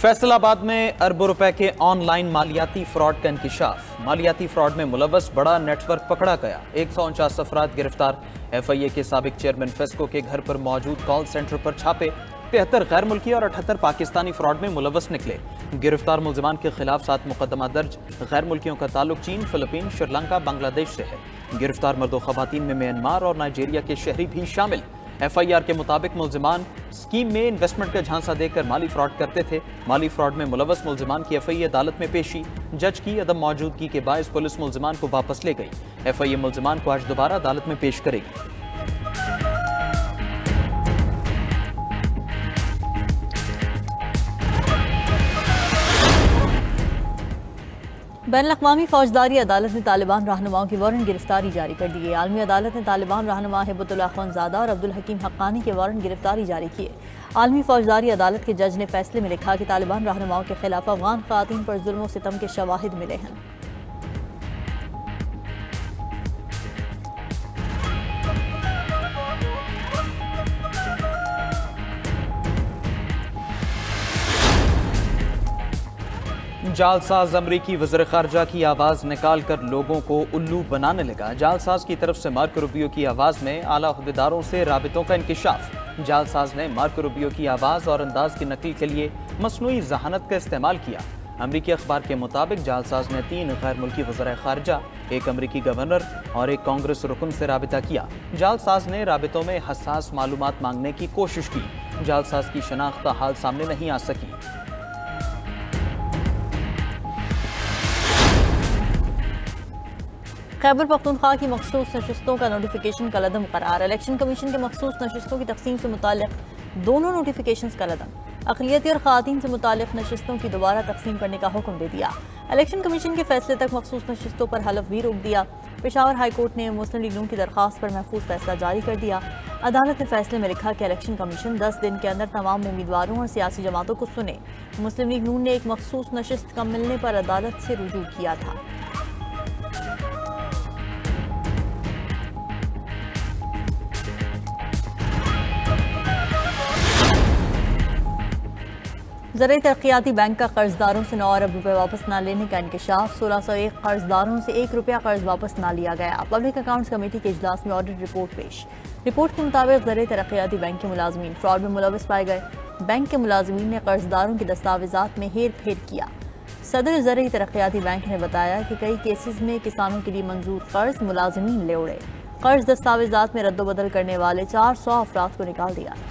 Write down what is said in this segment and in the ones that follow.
फैसलाबाद में अरबों रुपए के ऑनलाइन मालियाती फ्रॉड का इंकिशाफ। मालियाती फ्रॉड में मुलव्वस बड़ा नेटवर्क पकड़ा गया। 149 अफराद गिरफ्तार। FIA के साबिक चेयरमैन फेस्को के घर पर मौजूद कॉल सेंटर पर छापे। 73 गैर मुल्की और 78 पाकिस्तानी फ्रॉड में मुलव्वस निकले। गिरफ्तार मुलजिमान के खिलाफ 7 मुकदमा दर्ज। गैर मुल्कियों का ताल्लुक चीन, फिलिपीन, श्रीलंका, बांग्लादेश से है। गिरफ्तार मर्दो खवातीन में म्यांमार और नाइजीरिया के शहरी भी शामिल। FIR के मुताबिक मुलजिमान स्कीम में इन्वेस्टमेंट का झांसा देकर माली फ्रॉड करते थे। माली फ्रॉड में मुलव्वस मुलजिमान की FIA अदालत में पेशी। जज की अदम मौजूदगी के बायस पुलिस मुलजिमान को वापस ले गई। FIA मुलजिमान को आज दोबारा अदालत में पेश करेगी। बैनुल-अक़वामी फौजदारी अदालत ने तालिबान रहनुमाओं की वारंट गिरफ्तारी जारी कर दी है। आलमी अदालत ने तालिबान रहनुमा हिब्बतुल्लाह अख़ुंज़ादा और अब्दुल हकीम हक्कानी के वारंट गिरफ्तारी जारी किए। आलमी फौजदारी अदालत के जज ने फैसले में लिखा कि तालिबान रहनुमाओं के खिलाफ अफ़गान ख़वातीन पर जुल्म व सितम के शवाहिद मिले हैं। जालसाज अमरीकी वज़ीर ख़ारजा की आवाज़ निकाल कर लोगों को उल्लू बनाने लगा। जालसाज की तरफ से मार्को रूबियो की आवाज़ में आला अहदेदारों से राबितों का इंकिशाफ। जालसाज ने मार्को रूबियो की आवाज़ और अंदाज की नकल के लिए मसनूई ज़हानत का इस्तेमाल किया। अमरीकी अखबार के मुताबिक जालसाज ने 3 गैर मुल्की वज़ीर ख़ारजा, 1 अमरीकी गवर्नर और 1 कांग्रेस रुकन से राबिता किया। जालसाज ने राबितों में हसास मालूमात मांगने की कोशिश की। जालसाज की शनाख्त हाल सामने नहीं आ सकी। खैबर पख्तूनख्वा की मखसूस नशिस्तों का नोटिफिकेशन कलअदम करार। इलेक्शन कमीशन के मखसूस नशिस्तों की तकसीम से मुताल्लिक दोनों नोटिफिकेशन कलअदम। अक़लियती और ख़वातीन से मुताल्लिक नशिस्तों की दोबारा तकसीम करने का हुक्म दे दिया। इलेक्शन कमीशन के फैसले तक मखसूस नशिस्तों पर हलफ भी रोक दिया। पेशावर हाई कोर्ट ने मुस्लिम लीग नून की दरख्वास्त पर महफूज फैसला जारी कर दिया। अदालत ने फैसले में लिखा कि इलेक्शन कमीशन 10 दिन के अंदर तमाम उम्मीदवारों और सियासी जमातों को सुने। मुस्लिम लीग नून ने एक मखसूस नशिस्त कम मिलने पर अदालत से रुजू किया था। ज़राई तरक्याती बैंक का कर्जदारों से 9 अरब रुपए वापस न लेने का इंकिशाफ। 1601 कर्जदारों से 1 रुपया कर्ज वापस न लिया गया। पब्लिक अकाउंट्स कमेटी के इजलास में ऑडिट रिपोर्ट पेश। रिपोर्ट के मुताबिक ज़राई तरक्याती बैंक के मुलाजमीन फ्रॉड में मुलव्वस पाए गए। बैंक के मुलाजमीन ने कर्जदारों की दस्तावेजात में हेर फेर किया। सदर ज़राई तरक्याती बैंक ने बताया कि कई केसेस में किसानों के लिए मंजूर कर्ज मुलाजमीन ले उड़े। कर्ज दस्तावेजात में रद्दोबदल करने वाले 400 अफराद को निकाल दिया।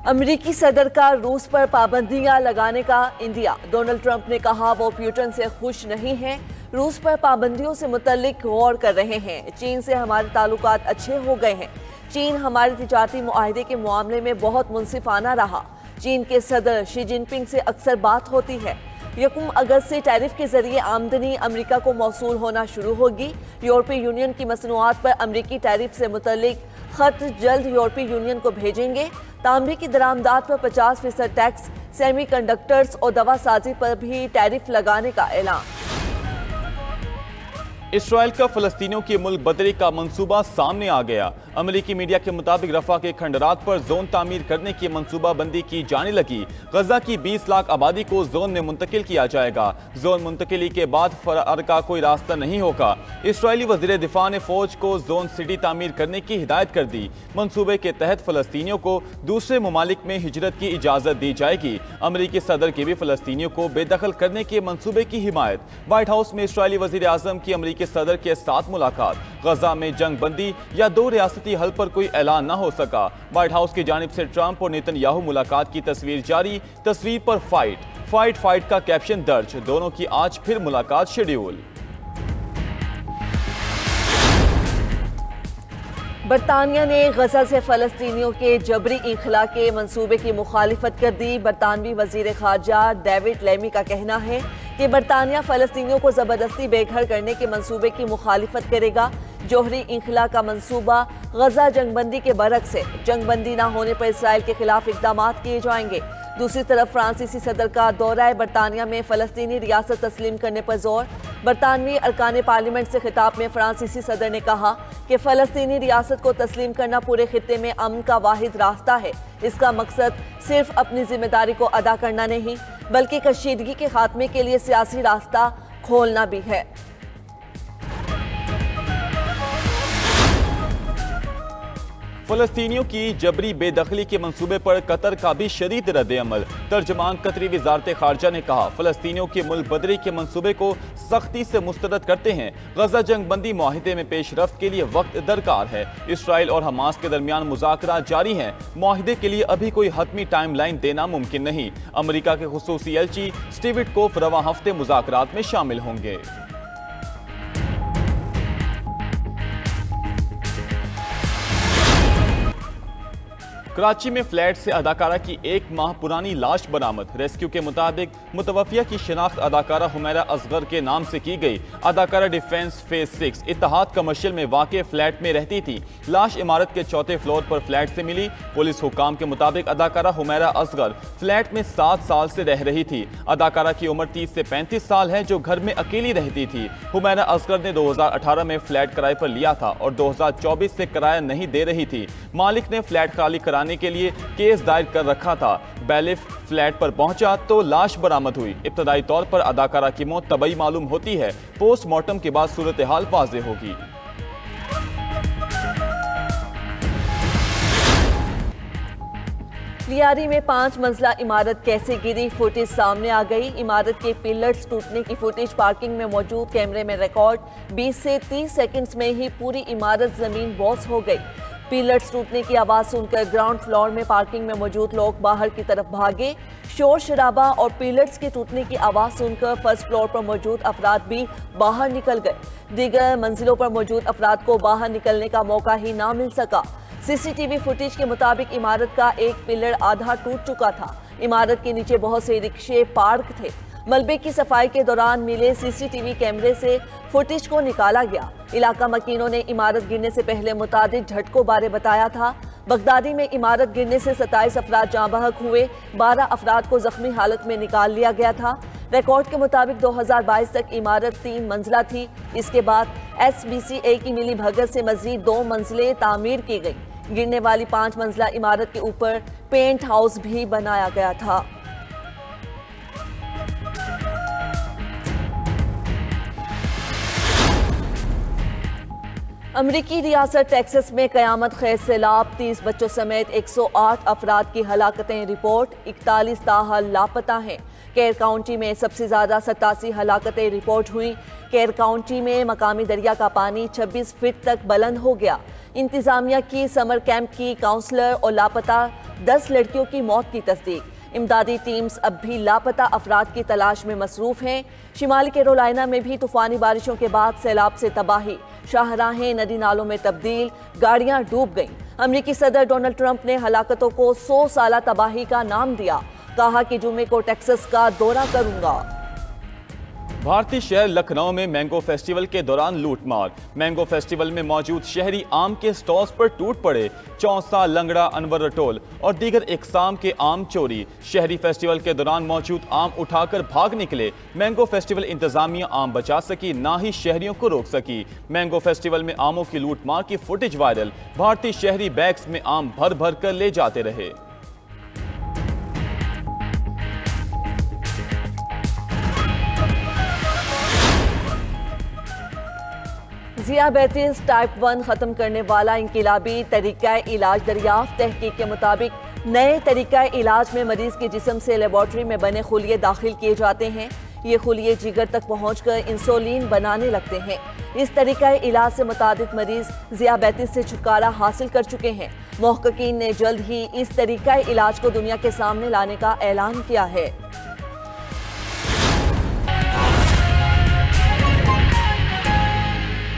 अमेरिकी सदर का रूस पर पाबंदियां लगाने का इंदिया। डोनाल्ड ट्रंप ने कहा वो प्यूटन से खुश नहीं हैं, रूस पर पाबंदियों से मुतल्लिक गौर कर रहे हैं। चीन से हमारे ताल्लुकात अच्छे हो गए हैं। चीन हमारे तिजारती मुआहदे के मामले में बहुत मुनसिफाना रहा। चीन के सदर शी जिनपिंग से अक्सर बात होती है। 1 अगस्त से टैरिफ के जरिए आमदनी अमेरिका को मौसूल होना शुरू होगी। यूरोपीय यूनियन की मसनूआत पर अमेरिकी टैरिफ से मुतल्लिक खत जल्द यूरोपीय यूनियन को भेजेंगे। तांबे की दरामदात पर 50% टैक्स, सेमी कंडक्टर्स और दवा साजी पर भी टैरिफ लगाने का ऐलान। इसराइल का फलस्तीनियों की मुल्क बदरी का मंसूबा सामने आ गया। अमेरिकी मीडिया के मुताबिक रफा के खंडरात पर जोन तामीर करने की मंसूबा बंदी की जाने लगी। गजा की 20 लाख आबादी को जोन में मुंतकिल किया जाएगा। जोन मुंतकिली के बाद फरार का कोई रास्ता नहीं होगा। इसराइली वजीर दिफा ने फौज को जोन सिटी तामीर करने की हिदायत कर दी। मंसूबे के तहत फलस्तीनियों को दूसरे ममालिक में हिजरत की इजाजत दी जाएगी। अमेरिकी सदर की भी फलस्तीनियों को बेदखल करने के मंसूबे की हिमायत। व्हाइट हाउस में इसराइली वजीर आजम की अमेरिकी सदर के साथ मुलाकात। गजा में जंग बंदी या 2 रियासती हल पर कोई ऐलान न हो सका। व्हाइट हाउस की जानिब से ट्रंप और नेतन्याहू मुलाकात की तस्वीर जारी। तस्वीर पर फाइट का कैप्शन दर्ज। दोनों की आज फिर मुलाकात शेड्यूल। बरतानिया ने गजा से फलस्तीनियों के जबरी इंखला के मंसूबे की मुखालिफत कर दी। बरतानवी वजीर खारजा डेविड लेमी का कहना है कि बरतानिया फलस्तीनियों को जबरदस्ती बेघर करने के मंसूबे की मुखालिफत करेगा। जोहरी इंखला का मंसूबा गजा जंगबंदी के बरक्स है। जंगबंदी न होने पर इसराइल के खिलाफ इकदाम किए जाएंगे। दूसरी तरफ फ्रांसीसी सदर का दौरा बरतानिया में फ़लस्तीनी रियासत तस्लीम करने पर जोर। बरतानवी अरकान पार्लियामेंट से खिताब में फ्रांसीसी सदर ने कहा कि फ़लस्तीनी रियासत को तस्लीम करना पूरे खित्ते में अमन का वाहिद रास्ता है। इसका मकसद सिर्फ अपनी जिम्मेदारी को अदा करना नहीं बल्कि कशीदगी के खात्मे के लिए सियासी रास्ता खोलना भी है। फ़लस्तीनियों की जबरी बेदखली के मंसूबे पर कतर का भी शदीद रद्द-ए-अमल। तर्जमान कतरी वज़ारत ख़ारजा ने कहा, फ़लस्तीनियों के मुल्क बदरी के मंसूबे को सख्ती से मुस्तरद करते हैं। गजा जंग बंदी मुआहिदे में पेशरफ्त के लिए वक्त दरकार है। इसराइल और हमास के दरमियान मुज़ाकरात जारी हैं। मुआहिदे के लिए अभी कोई हतमी टाइम लाइन देना मुमकिन नहीं। अमरीका के खुसूसी एलची स्टीव विटकोफ रवा हफ्ते मुज़ाकरात में शामिल होंगे। कराची में फ्लैट से अदाकारा की 1 माह पुरानी लाश बरामद। रेस्क्यू के मुताबिक मुतवफ़िया की शिनाख्त अदाकारा हुमैरा असगर के नाम से की गई। अदाकारा डिफेंस फेज 6 इत्तेहाद कमर्शियल में वाक़े फ्लैट में रहती थी। लाश इमारत के 4थे फ्लोर पर फ्लैट से मिली। पुलिस हुकाम के मुताबिक अदाकारा हुमैरा असगर फ्लैट में 7 साल से रह रही थी। अदाकारा की उम्र 30 से 35 साल है, जो घर में अकेली रहती थी। हुमैरा असगर ने 2018 में फ्लैट किराए पर लिया था और 2024 से किराया नहीं दे रही थी। मालिक ने फ्लैट खाली कराने के लिए केस दायर कर रखा था। बैलिफ फ्लैट पर पहुंचा तो लाश बरामद हुई। इब्तदाई तौर पर अदाकारा की मौत तबई मालूम होती है। पोस्टमार्टम के बाद सूरत हाल वाज़ेह होगी। लियारी में 5 मंजिला इमारत कैसे गिरी, फुटेज सामने आ गई। इमारत के पिलर्स टूटने की फुटेज पार्किंग में मौजूद कैमरे में रिकॉर्ड। 20 से 30 सेकंड्स में ही पूरी इमारत जमीन बोस हो गई। पिलर्स टूटने की आवाज़ सुनकर ग्राउंड फ्लोर में पार्किंग में मौजूद लोग बाहर की तरफ भागे। शोर शराबा और पिलर्स के टूटने की आवाज़ सुनकर फर्स्ट फ्लोर पर मौजूद अफराद भी बाहर निकल गए। दीगर मंजिलों पर मौजूद अफराद को बाहर निकलने का मौका ही ना मिल सका। सीसीटीवी फुटेज के मुताबिक इमारत का एक पिलर आधा टूट चुका था। इमारत के नीचे बहुत से रिक्शे पार्क थे। मलबे की सफाई के दौरान मिले सीसीटीवी कैमरे से फुटेज को निकाला गया। इलाका मकीनों ने इमारत गिरने से पहले मुतादिद झटकों बारे बताया था। बगदादी में इमारत गिरने से 27 अफराद जाँ बहक हुए। 12 अफराद को जख्मी हालत में निकाल लिया गया था। रिकॉर्ड के मुताबिक 2022 तक इमारत 3 मंजिला थी। इसके बाद SBCA की मिली भगत से मजीद 2 मंजिलें तामीर की गई। गिरने वाली 5 मंजिला इमारत के ऊपर पेंट हाउस भी बनाया गया था। अमरीकी रियासत टेक्सास में कयामत खेज सैलाब, 30 बच्चों समेत 108 अफराद की हलाकतें रिपोर्ट। 41 ताहाल लापता हैं। केर काउंटी में सबसे ज़्यादा 87 हलाकतें रिपोर्ट हुई। केर काउंटी में मकामी दरिया का पानी 26 फीट तक बुलंद हो गया। इंतजामिया की समर कैंप की काउंसलर और लापता 10 लड़कियों की मौत की तस्दीक। इमदादी टीम्स अब भी लापता अफराद की तलाश में मसरूफ हैं। शिमाली कैरोलिना में भी तूफानी बारिशों के बाद सैलाब से तबाही, शाहराहें नदी नालों में तब्दील, गाड़ियां डूब गईं। अमरीकी सदर डोनाल्ड ट्रंप ने हलाकतों को 100 साला तबाही का नाम दिया। कहा कि जुमे को टेक्सास का दौरा करूंगा। भारतीय शहर लखनऊ में मैंगो फेस्टिवल के दौरान लूटमार। मैंगो फेस्टिवल में मौजूद शहरी आम के स्टॉल्स पर टूट पड़े। चौसा, लंगड़ा, अनवर रटोल और दीगर इकसाम के आम चोरी। शहरी फेस्टिवल के दौरान मौजूद आम उठाकर भाग निकले। मैंगो फेस्टिवल इंतजामिया आम बचा सकी, ना ही शहरियों को रोक सकी। मैंगो फेस्टिवल में आमों की लूटमार की फुटेज वायरल। भारतीय शहरी बैग्स में आम भर भर कर ले जाते रहे। ज़ियाबेतिस टाइप 1 ख़त्म करने वाला इनकिलाबी तरीक़ा इलाज दरियाफ्त। तहकीक के मुताबिक नए तरीक़ा इलाज में मरीज़ के जिस्म से लेबॉर्ट्री में बने खुलिये दाखिल किए जाते हैं। ये खुलिये जिगर तक पहुंचकर इंसुलिन बनाने लगते हैं। इस तरीक़ा इलाज से मुतादिद मरीज़ ज़ियाबेतिस से छुटकारा हासिल कर चुके हैं। मुहक्किकीन ने जल्द ही इस तरीक़ा इलाज को दुनिया के सामने लाने का ऐलान किया है।